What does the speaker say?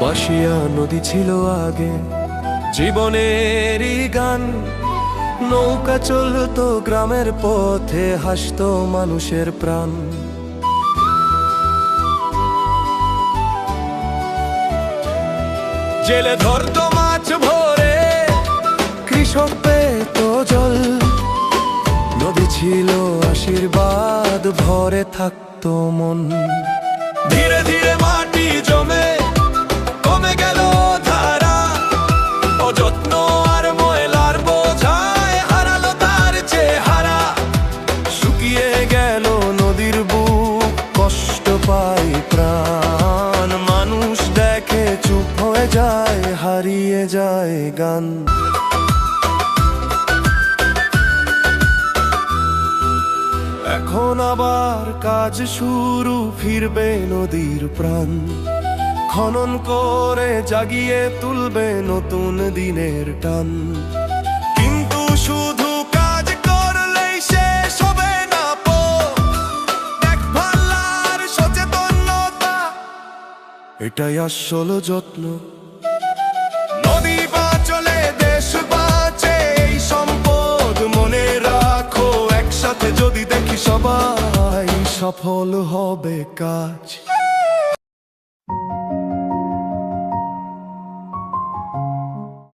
বাঁশিয়া নদী ছিল আগে জীবনেরই গান, নৌকা চলতো গ্রামের পথে, হাসতো মানুষের প্রাণ। জেলে ধরতো মাছ ভরে, কৃষক পেতো জল, নদী ছিল আশীর্বাদ, ভরে থাকতো মন। ধীরে ধীরে মাটি জমে কমে গেল ধারা, অযত্ন আর ময়লার বোঝায় হারালো তার চেহারা। শুকিয়ে গেল নদীর বুক, কষ্ট পায় প্রাণ, মানুষ দেখে চুপ হয়ে যায়, হারিয়ে যায় গান। এখন আবার কাজ শুরু, ফিরবে নদীর প্রাণ, খনন করে জাগিয়ে তুলবে নতুন দিনের টান। কিন্তু শুধু কাজ করলেই শেষ হবে না, দেখভাল আর সচেতনতা, এটাই আসল যত্ন। নদী বাঁচলে দেশ বাঁচে, এই সম্পদ মনে রাখো, একসাথে যদি দেখি সবাই সফল হবে কাজ।